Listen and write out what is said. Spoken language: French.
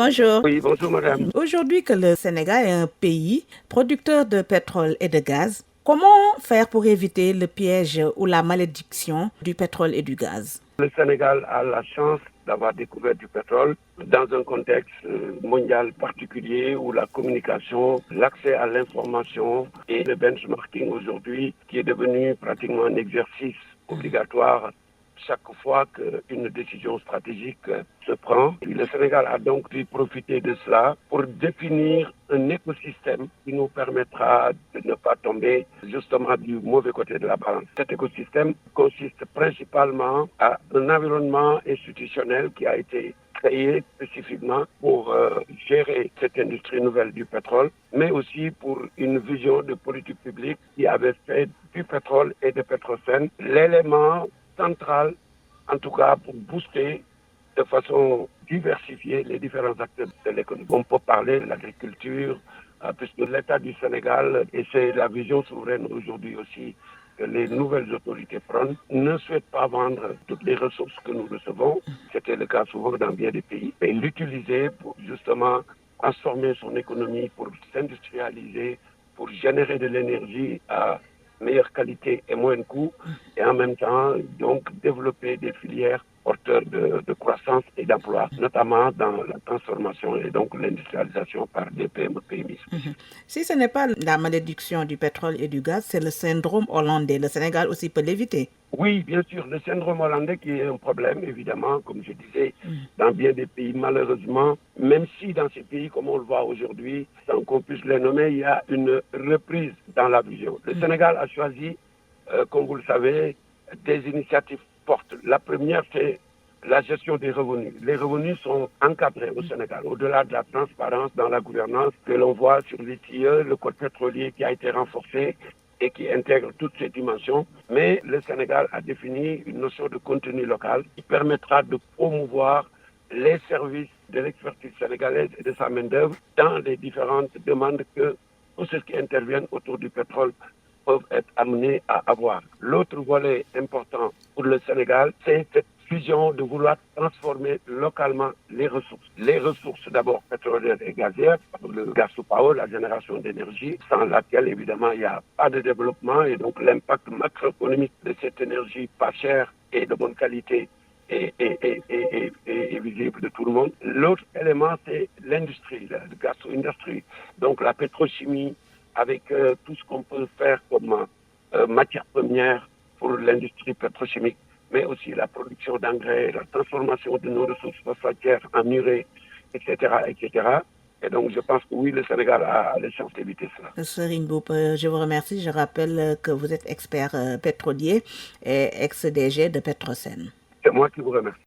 Bonjour. Oui, bonjour madame. Aujourd'hui que le Sénégal est un pays producteur de pétrole et de gaz, comment faire pour éviter le piège ou la malédiction du pétrole et du gaz? Le Sénégal a la chance d'avoir découvert du pétrole dans un contexte mondial particulier où la communication, l'accès à l'information et le benchmarking aujourd'hui qui est devenu pratiquement un exercice obligatoire chaque fois qu'une décision stratégique se prend. Et le Sénégal a donc dû profiter de cela pour définir un écosystème qui nous permettra de ne pas tomber justement du mauvais côté de la balance. Cet écosystème consiste principalement à un environnement institutionnel qui a été créé spécifiquement pour gérer cette industrie nouvelle du pétrole, mais aussi pour une vision de politique publique qui avait fait du pétrole et de Petrosen l'élément central, en tout cas pour booster de façon diversifiée les différents acteurs de l'économie. On peut parler de l'agriculture, puisque l'État du Sénégal, et c'est la vision souveraine aujourd'hui aussi que les nouvelles autorités prennent, ne souhaitent pas vendre toutes les ressources que nous recevons. C'était le cas souvent dans bien des pays, mais l'utiliser pour justement transformer son économie, pour s'industrialiser, pour générer de l'énergie à meilleure qualité et moins de coûts, et en même temps, donc, développer des filières porteurs de croissance et d'emploi, notamment dans la transformation et donc l'industrialisation par des PME, PMI. Si ce n'est pas la malédiction du pétrole et du gaz, c'est le syndrome hollandais. Le Sénégal aussi peut l'éviter. Oui, bien sûr, le syndrome hollandais qui est un problème, évidemment, comme je disais, dans bien des pays, malheureusement, même si dans ces pays, comme on le voit aujourd'hui, sans qu'on puisse les nommer, il y a une reprise dans la vision. Le Sénégal a choisi, comme vous le savez, des initiatives fortes. La première, c'est la gestion des revenus. Les revenus sont encadrés au Sénégal, au-delà de la transparence dans la gouvernance que l'on voit sur l'ITIE, le code pétrolier qui a été renforcé et qui intègre toutes ces dimensions. Mais le Sénégal a défini une notion de contenu local qui permettra de promouvoir les services de l'expertise sénégalaise et de sa main-d'œuvre dans les différentes demandes que tous ceux qui interviennent autour du pétrole peuvent être amenés à avoir. L'autre volet important pour le Sénégal, c'est cette vision de vouloir transformer localement les ressources. Les ressources d'abord pétrolières et gazières, le gas to power, la génération d'énergie, sans laquelle évidemment il n'y a pas de développement et donc l'impact macroéconomique de cette énergie pas chère et de bonne qualité est visible de tout le monde. L'autre élément, c'est l'industrie, la gastro-industrie, donc la pétrochimie, avec tout ce qu'on peut faire comme matière première pour l'industrie pétrochimique, mais aussi la production d'engrais, la transformation de nos ressources phosphatiques en urée, etc., etc. Et donc, je pense que oui, le Sénégal a les chances d'éviter cela. Serigne Mboup, je vous remercie. Je rappelle que vous êtes expert pétrolier et ex-DG de Petrosen. C'est moi qui vous remercie.